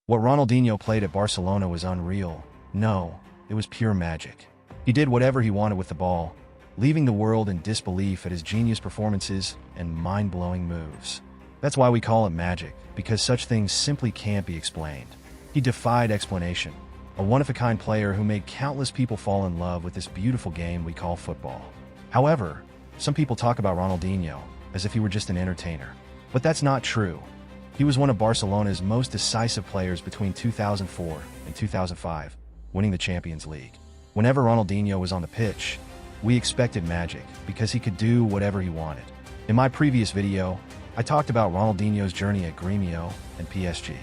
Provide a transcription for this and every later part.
What Ronaldinho played at Barcelona was unreal. No, it was pure magic. He did whatever he wanted with the ball, leaving the world in disbelief at his genius performances and mind-blowing moves. That's why we call it magic, because such things simply can't be explained. He defied explanation, a one-of-a-kind player who made countless people fall in love with this beautiful game we call football. However, some people talk about Ronaldinho as if he were just an entertainer. But that's not true. He was one of Barcelona's most decisive players between 2004 and 2005, winning the Champions League. Whenever Ronaldinho was on the pitch, we expected magic because he could do whatever he wanted. In my previous video, I talked about Ronaldinho's journey at Grêmio and PSG.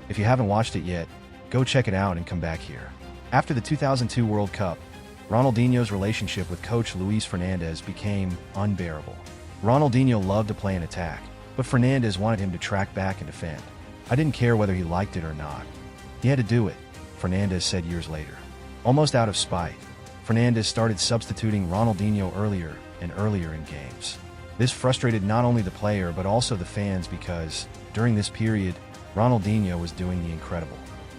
If you haven't watched it yet, go check it out and come back here. After the 2002 World Cup, Ronaldinho's relationship with coach Luis Fernandes became unbearable. Ronaldinho loved to play an attack, but Fernandes wanted him to track back and defend. I didn't care whether he liked it or not. He had to do it, Fernandes said years later. Almost out of spite, Fernandes started substituting Ronaldinho earlier and earlier in games. This frustrated not only the player but also the fans because, during this period, Ronaldinho was doing the incredible.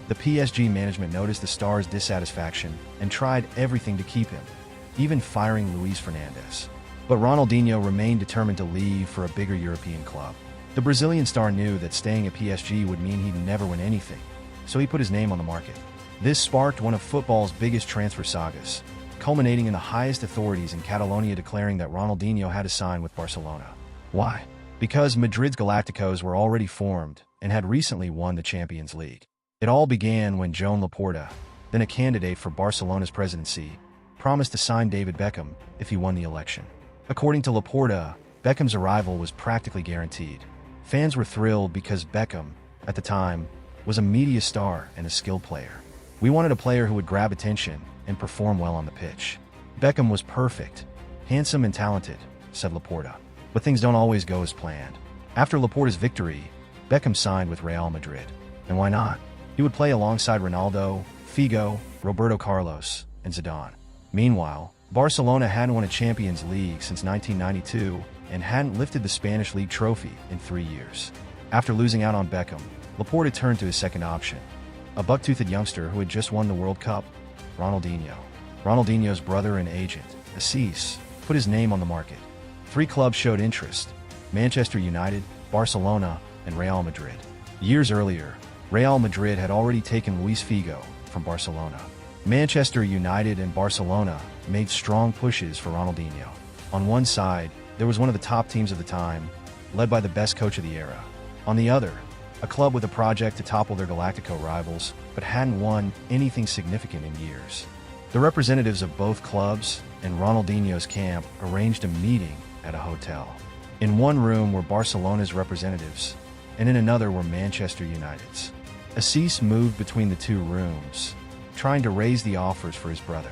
The PSG management noticed the star's dissatisfaction and tried everything to keep him, even firing Luis Fernandes. But Ronaldinho remained determined to leave for a bigger European club. The Brazilian star knew that staying at PSG would mean he'd never win anything, so he put his name on the market. This sparked one of football's biggest transfer sagas, culminating in the highest authorities in Catalonia declaring that Ronaldinho had to sign with Barcelona. Why? Because Madrid's Galacticos were already formed and had recently won the Champions League. It all began when Joan Laporta, then a candidate for Barcelona's presidency, promised to sign David Beckham if he won the election. According to Laporta, Beckham's arrival was practically guaranteed. Fans were thrilled because Beckham, at the time, was a media star and a skilled player. We wanted a player who would grab attention and perform well on the pitch. Beckham was perfect, handsome and talented, said Laporta. But things don't always go as planned. After Laporta's victory, Beckham signed with Real Madrid. And why not? He would play alongside Ronaldo, Figo, Roberto Carlos, and Zidane. Meanwhile, Barcelona hadn't won a Champions League since 1992 and hadn't lifted the Spanish League trophy in 3 years. After losing out on Beckham, Laporta turned to his second option, a buck-toothed youngster who had just won the World Cup, Ronaldinho. Ronaldinho's brother and agent, Assis, put his name on the market. 3 clubs showed interest: Manchester United, Barcelona, and Real Madrid. Years earlier, Real Madrid had already taken Luis Figo from Barcelona. Manchester United and Barcelona made strong pushes for Ronaldinho. On one side, there was one of the top teams of the time, led by the best coach of the era. On the other, a club with a project to topple their Galactico rivals, but hadn't won anything significant in years. The representatives of both clubs and Ronaldinho's camp arranged a meeting at a hotel. In one room were Barcelona's representatives, and in another were Manchester United's. Assis moved between the 2 rooms, trying to raise the offers for his brother.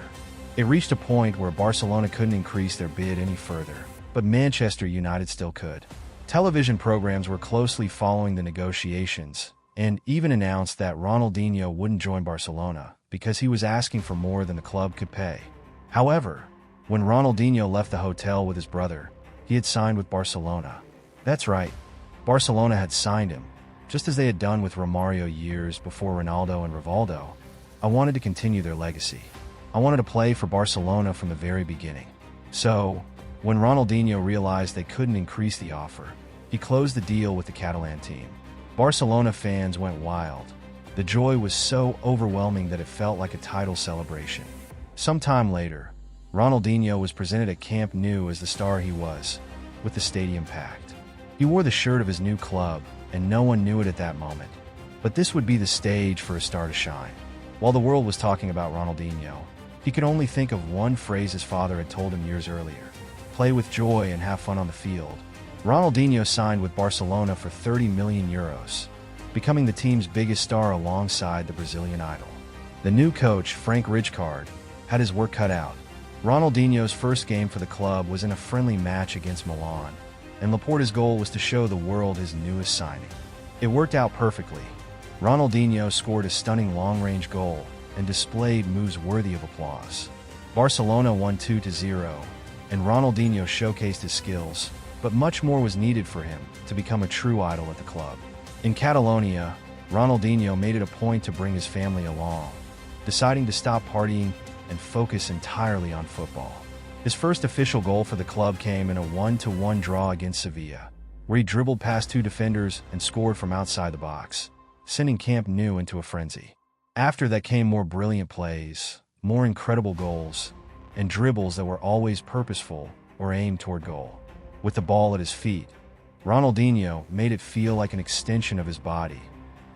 It reached a point where Barcelona couldn't increase their bid any further, but Manchester United still could. Television programs were closely following the negotiations, and even announced that Ronaldinho wouldn't join Barcelona because he was asking for more than the club could pay. However, when Ronaldinho left the hotel with his brother, he had signed with Barcelona. That's right, Barcelona had signed him, just as they had done with Romario years before Ronaldo and Rivaldo. I wanted to continue their legacy. I wanted to play for Barcelona from the very beginning. So, when Ronaldinho realized they couldn't increase the offer, he closed the deal with the Catalan team. Barcelona fans went wild. The joy was so overwhelming that it felt like a title celebration. Sometime later, Ronaldinho was presented at Camp Nou as the star he was, with the stadium packed. He wore the shirt of his new club, and no one knew it at that moment. But this would be the stage for a star to shine. While the world was talking about Ronaldinho, he could only think of one phrase his father had told him years earlier: play with joy and have fun on the field. Ronaldinho signed with Barcelona for €30 million, becoming the team's biggest star alongside the Brazilian idol. The new coach, Frank Rijkaard, had his work cut out. Ronaldinho's first game for the club was in a friendly match against Milan, and Laporta's goal was to show the world his newest signing. It worked out perfectly. Ronaldinho scored a stunning long-range goal and displayed moves worthy of applause. Barcelona won 2-0, and Ronaldinho showcased his skills, but much more was needed for him to become a true idol at the club. In Catalonia, Ronaldinho made it a point to bring his family along, deciding to stop partying and focus entirely on football. His first official goal for the club came in a 1-1 draw against Sevilla, where he dribbled past two defenders and scored from outside the box, sending Camp Nou into a frenzy. After that came more brilliant plays, more incredible goals, and dribbles that were always purposeful or aimed toward goal. With the ball at his feet, Ronaldinho made it feel like an extension of his body.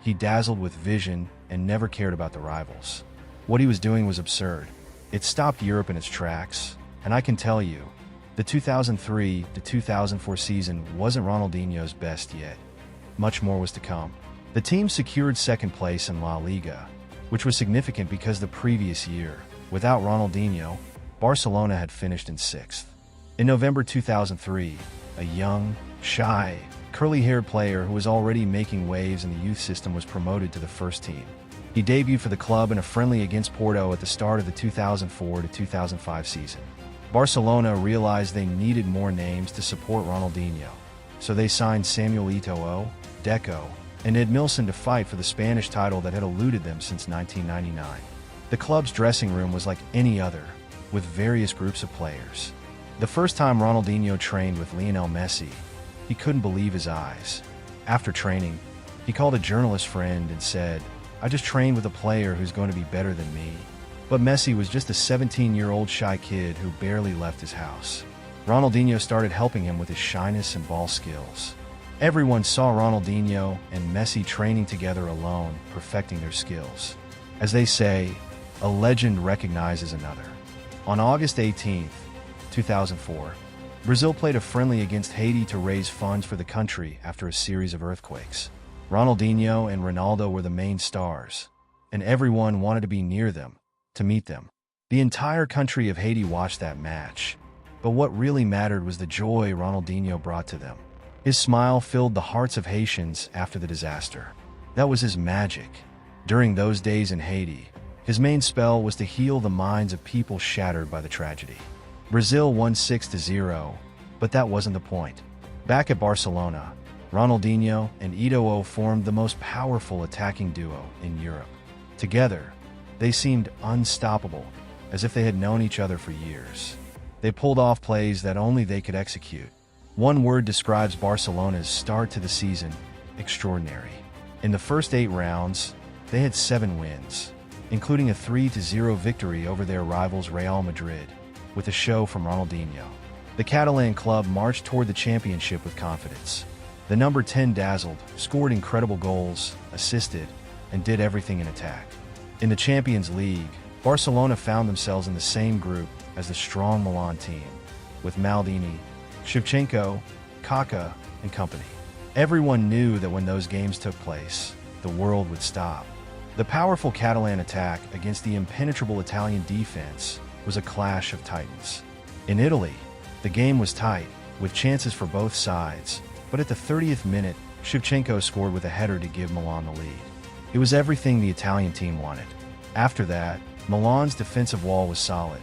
He dazzled with vision and never cared about the rivals. What he was doing was absurd. It stopped Europe in its tracks, and I can tell you, the 2003-2004 season wasn't Ronaldinho's best yet. Much more was to come. The team secured second place in La Liga, which was significant because the previous year, without Ronaldinho, Barcelona had finished in sixth. In November 2003, a young, shy, curly-haired player who was already making waves in the youth system was promoted to the first team. He debuted for the club in a friendly against Porto at the start of the 2004-2005 season. Barcelona realized they needed more names to support Ronaldinho, so they signed Samuel Eto'o, Deco, and Edmilson to fight for the Spanish title that had eluded them since 1999. The club's dressing room was like any other, with various groups of players. The first time Ronaldinho trained with Lionel Messi, he couldn't believe his eyes. After training, he called a journalist friend and said, "I just trained with a player who's going to be better than me." But Messi was just a 17-year-old shy kid who barely left his house. Ronaldinho started helping him with his shyness and ball skills. Everyone saw Ronaldinho and Messi training together alone, perfecting their skills. As they say, a legend recognizes another. On August 18, 2004, Brazil played a friendly against Haiti to raise funds for the country after a series of earthquakes. Ronaldinho and Ronaldo were the main stars, and everyone wanted to be near them, to meet them. The entire country of Haiti watched that match, but what really mattered was the joy Ronaldinho brought to them. His smile filled the hearts of Haitians after the disaster. That was his magic. During those days in Haiti, his main spell was to heal the minds of people shattered by the tragedy. Brazil won 6-0, but that wasn't the point. Back at Barcelona, Ronaldinho and Eto'o formed the most powerful attacking duo in Europe. Together, they seemed unstoppable, as if they had known each other for years. They pulled off plays that only they could execute. One word describes Barcelona's start to the season: extraordinary. In the first 8 rounds, they had 7 wins, including a 3-0 victory over their rivals Real Madrid, with a show from Ronaldinho. The Catalan club marched toward the championship with confidence. The number 10 dazzled, scored incredible goals, assisted, and did everything in attack. In the Champions League, Barcelona found themselves in the same group as the strong Milan team, with Maldini, Shevchenko, Kaká, and company. Everyone knew that when those games took place, the world would stop. The powerful Catalan attack against the impenetrable Italian defense was a clash of titans. In Italy, the game was tight, with chances for both sides, but at the 30th minute, Shevchenko scored with a header to give Milan the lead. It was everything the Italian team wanted. After that, Milan's defensive wall was solid.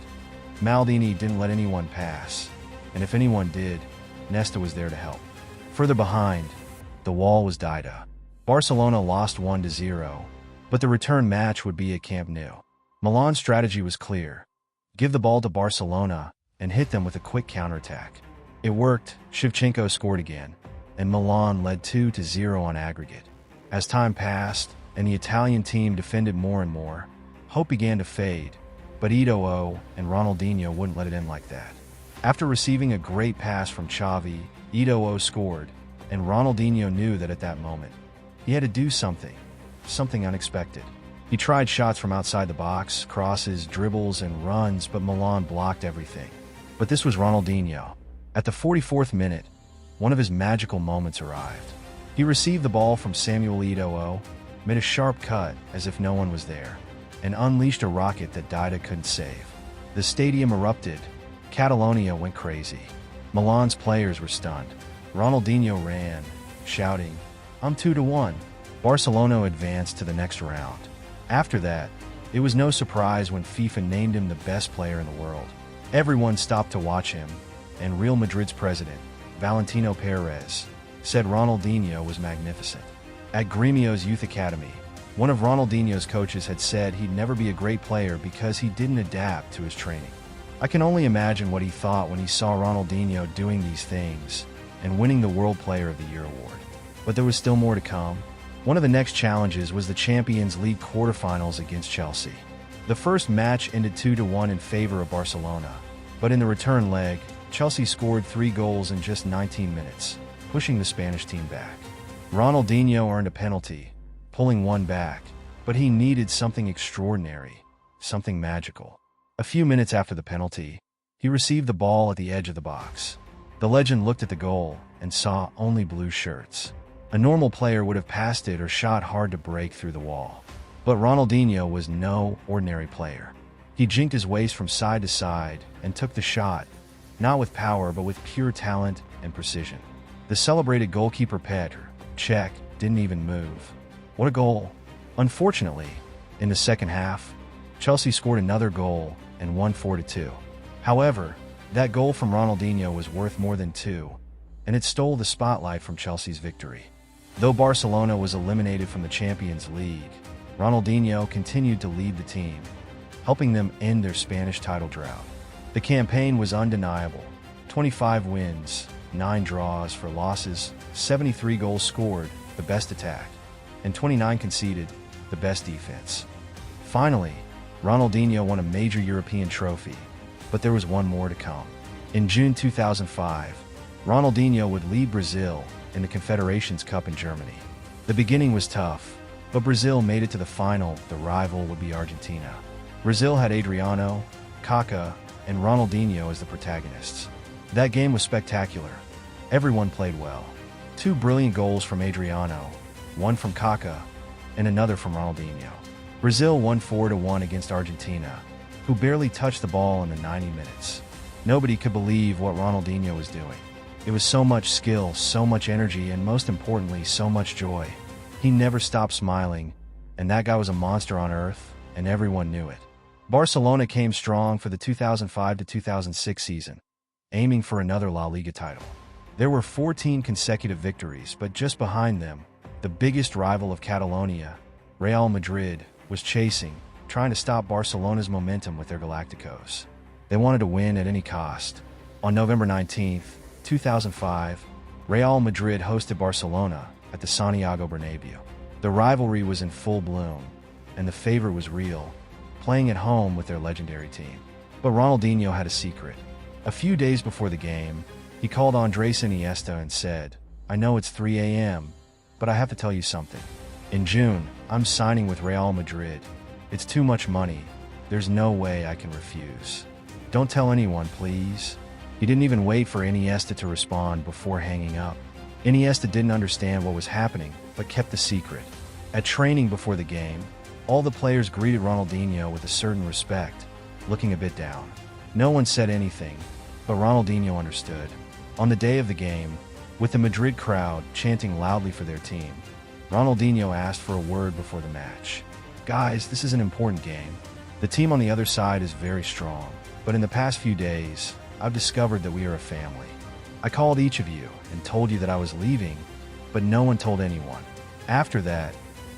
Maldini didn't let anyone pass, and if anyone did, Nesta was there to help. Further behind, the wall was Dida. Barcelona lost 1-0, but the return match would be at Camp Nou. Milan's strategy was clear: give the ball to Barcelona and hit them with a quick counterattack. It worked. Shevchenko scored again, and Milan led 2-0 on aggregate. As time passed and the Italian team defended more and more, hope began to fade, but Eto'o and Ronaldinho wouldn't let it end like that. After receiving a great pass from Xavi, Eto'o scored, and Ronaldinho knew that at that moment, he had to do something unexpected. He tried shots from outside the box, crosses, dribbles, and runs, but Milan blocked everything. But this was Ronaldinho. At the 44th minute, one of his magical moments arrived. He received the ball from Samuel Eto'o, made a sharp cut as if no one was there, and unleashed a rocket that Dida couldn't save. The stadium erupted. Catalonia went crazy. Milan's players were stunned. Ronaldinho ran, shouting, "I'm 2-1." Barcelona advanced to the next round. After that, it was no surprise when FIFA named him the best player in the world. Everyone stopped to watch him, and Real Madrid's president, Valentino Perez, said Ronaldinho was magnificent. At Gremio's youth academy, one of Ronaldinho's coaches had said he'd never be a great player because he didn't adapt to his training. I can only imagine what he thought when he saw Ronaldinho doing these things and winning the World Player of the Year award. But there was still more to come. One of the next challenges was the Champions League quarterfinals against Chelsea. The first match ended 2-1 in favor of Barcelona, but in the return leg, Chelsea scored 3 goals in just 19 minutes, pushing the Spanish team back. Ronaldinho earned a penalty, pulling one back, but he needed something extraordinary, something magical. A few minutes after the penalty, he received the ball at the edge of the box. The legend looked at the goal and saw only blue shirts. A normal player would have passed it or shot hard to break through the wall. But Ronaldinho was no ordinary player. He jinked his waist from side to side and took the shot, not with power but with pure talent and precision. The celebrated goalkeeper Petr Cech didn't even move. What a goal! Unfortunately, in the second half, Chelsea scored another goal and won 4-2. However, that goal from Ronaldinho was worth more than 2, and it stole the spotlight from Chelsea's victory. Though Barcelona was eliminated from the Champions League, Ronaldinho continued to lead the team, helping them end their Spanish title drought. The campaign was undeniable: 25 wins, 9 draws for losses, 73 goals scored, the best attack, and 29 conceded, the best defense. Finally, Ronaldinho won a major European trophy, but there was one more to come. In June 2005, Ronaldinho would lead Brazil in the Confederations Cup in Germany. The beginning was tough, but Brazil made it to the final. The rival would be Argentina. Brazil had Adriano, Kaká, and Ronaldinho as the protagonists. That game was spectacular. Everyone played well. 2 brilliant goals from Adriano, one from Kaká, and another from Ronaldinho. Brazil won 4-1 against Argentina, who barely touched the ball in the 90 minutes. Nobody could believe what Ronaldinho was doing. It was so much skill, so much energy, and most importantly, so much joy. He never stopped smiling, and that guy was a monster on earth, and everyone knew it. Barcelona came strong for the 2005-2006 season, aiming for another La Liga title. There were 14 consecutive victories, but just behind them, the biggest rival of Catalonia, Real Madrid, was chasing, trying to stop Barcelona's momentum with their Galacticos. They wanted to win at any cost. On November 19, 2005, Real Madrid hosted Barcelona at the Santiago Bernabéu. The rivalry was in full bloom, and the favor was real, playing at home with their legendary team. But Ronaldinho had a secret. A few days before the game, he called Andrés Iniesta and said, "I know it's 3 a.m., but I have to tell you something. In June, I'm signing with Real Madrid. It's too much money. There's no way I can refuse. Don't tell anyone, please." He didn't even wait for Iniesta to respond before hanging up. Iniesta didn't understand what was happening, but kept the secret. At training before the game, all the players greeted Ronaldinho with a certain respect, looking a bit down. No one said anything, but Ronaldinho understood. On the day of the game, with the Madrid crowd chanting loudly for their team, Ronaldinho asked for a word before the match. "Guys, this is an important game. The team on the other side is very strong, but in the past few days, I've discovered that we are a family. I called each of you and told you that I was leaving, but no one told anyone. After that,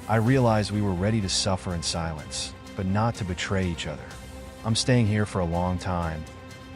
I realized we were ready to suffer in silence, but not to betray each other. I'm staying here for a long time,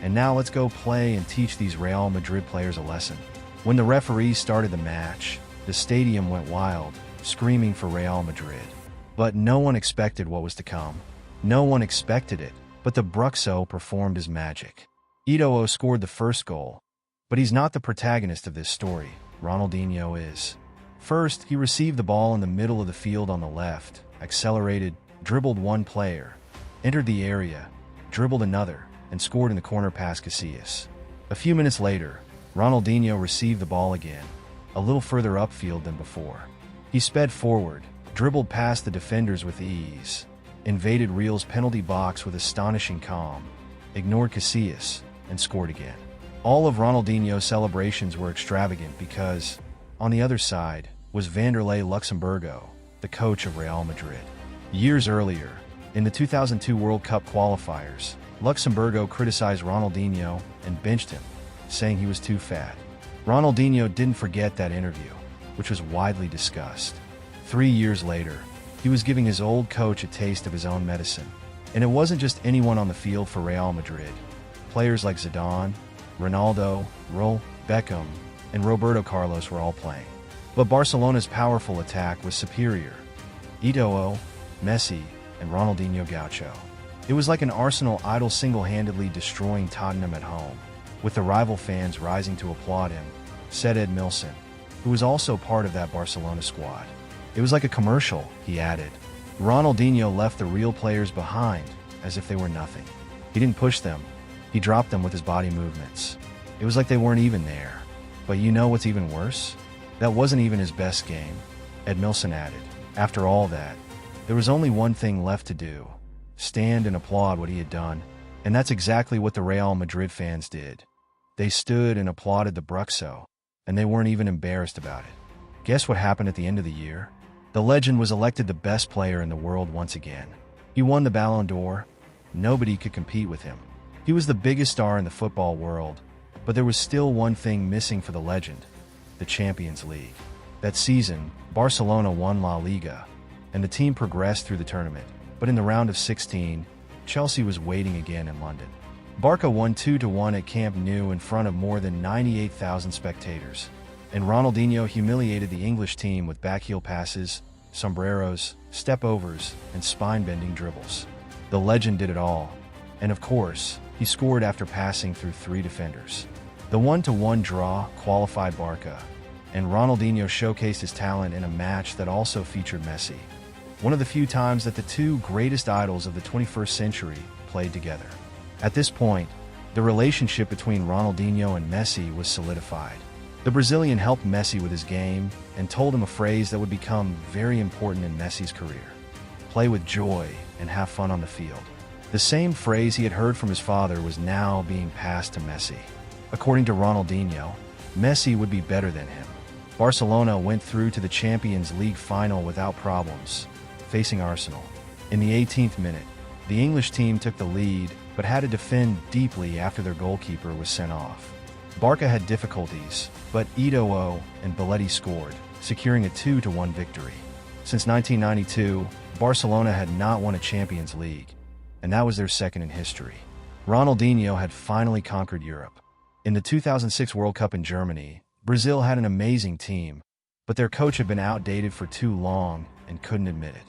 and now let's go play and teach these Real Madrid players a lesson." When the referees started the match, the stadium went wild, screaming for Real Madrid. But no one expected what was to come. No one expected it, but the Bruxo performed his magic. Eto'o scored the first goal, but he's not the protagonist of this story. Ronaldinho is. First, he received the ball in the middle of the field on the left, accelerated, dribbled one player, entered the area, dribbled another, and scored in the corner past Casillas. A few minutes later, Ronaldinho received the ball again, a little further upfield than before. He sped forward, dribbled past the defenders with ease, invaded Real's penalty box with astonishing calm, ignored Casillas, and scored again. All of Ronaldinho's celebrations were extravagant because, on the other side, was Vanderlei Luxemburgo, the coach of Real Madrid. Years earlier, in the 2002 World Cup qualifiers, Luxemburgo criticized Ronaldinho and benched him, saying he was too fat. Ronaldinho didn't forget that interview, which was widely discussed. 3 years later, he was giving his old coach a taste of his own medicine. And it wasn't just anyone on the field for Real Madrid. Players like Zidane, Ronaldo, Beckham, and Roberto Carlos were all playing. But Barcelona's powerful attack was superior. Eto'o, Messi, and Ronaldinho Gaúcho. It was like an Arsenal idol single-handedly destroying Tottenham at home, with the rival fans rising to applaud him, said Ed Milson, who was also part of that Barcelona squad. It was like a commercial, he added. Ronaldinho left the real players behind, as if they were nothing. He didn't push them, he dropped them with his body movements. It was like they weren't even there. But you know what's even worse? That wasn't even his best game, Ed Milson added. After all that, there was only one thing left to do: stand and applaud what he had done. And that's exactly what the Real Madrid fans did. They stood and applauded the Bruxo, and they weren't even embarrassed about it. Guess what happened at the end of the year? The legend was elected the best player in the world once again. He won the Ballon d'Or. Nobody could compete with him. He was the biggest star in the football world, but there was still one thing missing for the legend: the Champions League. That season, Barcelona won La Liga, and the team progressed through the tournament. But in the round of 16, Chelsea was waiting again in London. Barca won 2-1 at Camp Nou in front of more than 98,000 spectators. And Ronaldinho humiliated the English team with backheel passes, sombreros, step-overs, and spine-bending dribbles. The legend did it all. And of course, he scored after passing through 3 defenders. The 1-1 draw qualified Barca, and Ronaldinho showcased his talent in a match that also featured Messi. One of the few times that the two greatest idols of the 21st century played together. At this point, the relationship between Ronaldinho and Messi was solidified. The Brazilian helped Messi with his game and told him a phrase that would become very important in Messi's career: play with joy and have fun on the field. The same phrase he had heard from his father was now being passed to Messi. According to Ronaldinho, Messi would be better than him. Barcelona went through to the Champions League final without problems, facing Arsenal. In the 18th minute, the English team took the lead but had to defend deeply after their goalkeeper was sent off. Barca had difficulties, but Eto'o and Belletti scored, securing a 2-1 victory. Since 1992, Barcelona had not won a Champions League, and that was their second in history. Ronaldinho had finally conquered Europe. In the 2006 World Cup in Germany, Brazil had an amazing team, but their coach had been outdated for too long and couldn't admit it.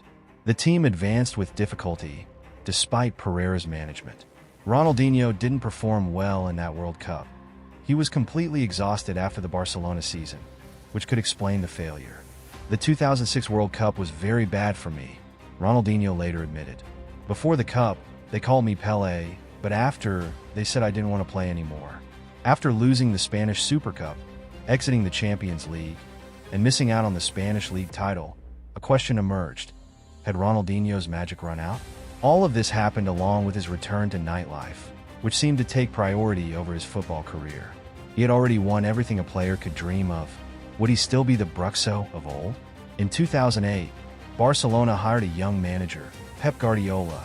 The team advanced with difficulty, despite Pereira's management. Ronaldinho didn't perform well in that World Cup. He was completely exhausted after the Barcelona season, which could explain the failure. The 2006 World Cup was very bad for me, Ronaldinho later admitted. Before the Cup, they called me Pelé, but after, they said I didn't want to play anymore. After losing the Spanish Super Cup, exiting the Champions League, and missing out on the Spanish League title, a question emerged: had Ronaldinho's magic run out? All of this happened along with his return to nightlife, which seemed to take priority over his football career. He had already won everything a player could dream of. Would he still be the Bruxo of old? In 2008, Barcelona hired a young manager, Pep Guardiola,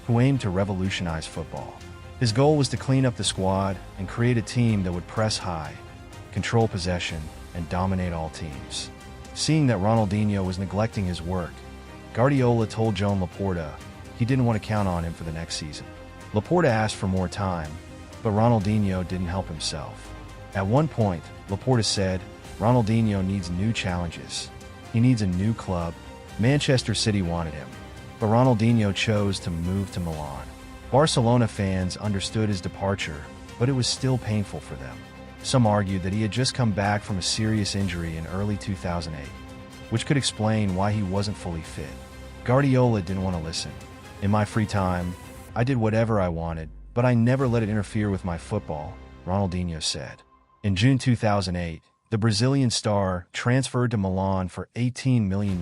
who aimed to revolutionize football. His goal was to clean up the squad and create a team that would press high, control possession, and dominate all teams. Seeing that Ronaldinho was neglecting his work, Guardiola told Joan Laporta he didn't want to count on him for the next season. Laporta asked for more time, but Ronaldinho didn't help himself. At one point, Laporta said, "Ronaldinho needs new challenges. He needs a new club." Manchester City wanted him, but Ronaldinho chose to move to Milan. Barcelona fans understood his departure, but it was still painful for them. Some argued that he had just come back from a serious injury in early 2008, which could explain why he wasn't fully fit. Guardiola didn't want to listen. "In my free time, I did whatever I wanted, but I never let it interfere with my football," Ronaldinho said. In June 2008, the Brazilian star transferred to Milan for €18 million,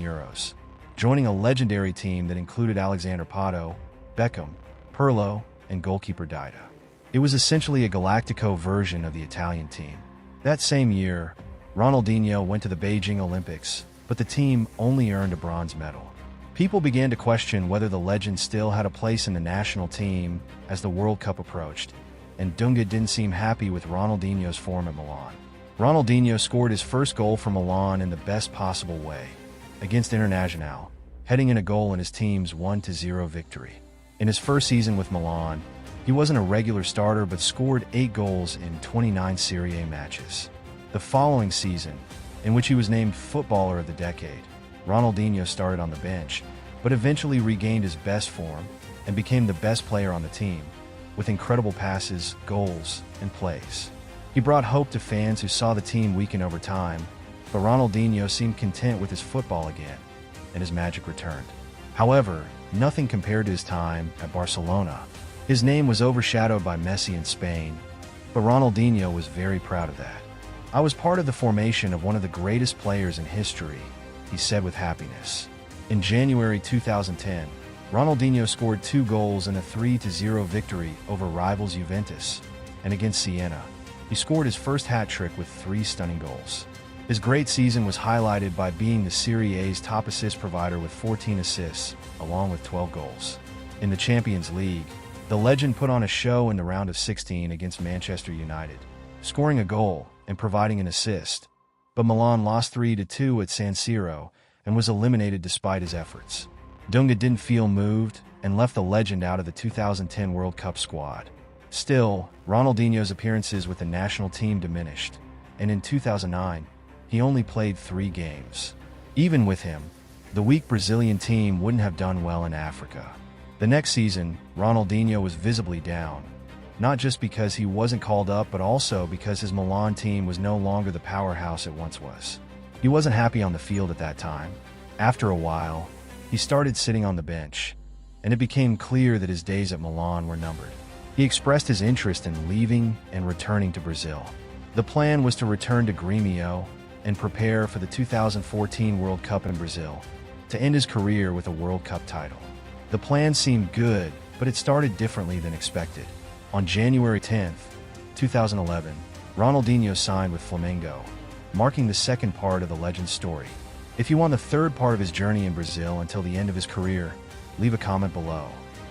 joining a legendary team that included Alexander Pato, Beckham, Pirlo, and goalkeeper Dida. It was essentially a Galactico version of the Italian team. That same year, Ronaldinho went to the Beijing Olympics, but the team only earned a bronze medal. People began to question whether the legend still had a place in the national team as the World Cup approached, and Dunga didn't seem happy with Ronaldinho's form at Milan. Ronaldinho scored his first goal for Milan in the best possible way, against Internazionale, heading in a goal in his team's 1-0 victory. In his first season with Milan, he wasn't a regular starter but scored 8 goals in 29 Serie A matches. The following season, in which he was named Footballer of the Decade, Ronaldinho started on the bench, but eventually regained his best form and became the best player on the team, with incredible passes, goals, and plays. He brought hope to fans who saw the team weaken over time, but Ronaldinho seemed content with his football again, and his magic returned. However, nothing compared to his time at Barcelona. His name was overshadowed by Messi in Spain, but Ronaldinho was very proud of that. "I was part of the formation of one of the greatest players in history," he said with happiness. In January 2010, Ronaldinho scored 2 goals in a 3-0 victory over rivals Juventus, and against Siena, he scored his first hat-trick with 3 stunning goals. His great season was highlighted by being the Serie A's top assist provider with 14 assists, along with 12 goals. In the Champions League, the legend put on a show in the round of 16 against Manchester United, scoring a goal and providing an assist. But Milan lost 3-2 at San Siro and was eliminated despite his efforts. Dunga didn't feel moved and left the legend out of the 2010 World Cup squad. Still, Ronaldinho's appearances with the national team diminished, and in 2009, he only played 3 games. Even with him, the weak Brazilian team wouldn't have done well in Africa. The next season, Ronaldinho was visibly down, not just because he wasn't called up but also because his Milan team was no longer the powerhouse it once was. He wasn't happy on the field at that time. After a while, he started sitting on the bench, and it became clear that his days at Milan were numbered. He expressed his interest in leaving and returning to Brazil. The plan was to return to Grêmio and prepare for the 2014 World Cup in Brazil, to end his career with a World Cup title. The plan seemed good, but it started differently than expected. On January 10, 2011, Ronaldinho signed with Flamengo, marking the second part of the legend's story. If you want the third part of his journey in Brazil until the end of his career, leave a comment below.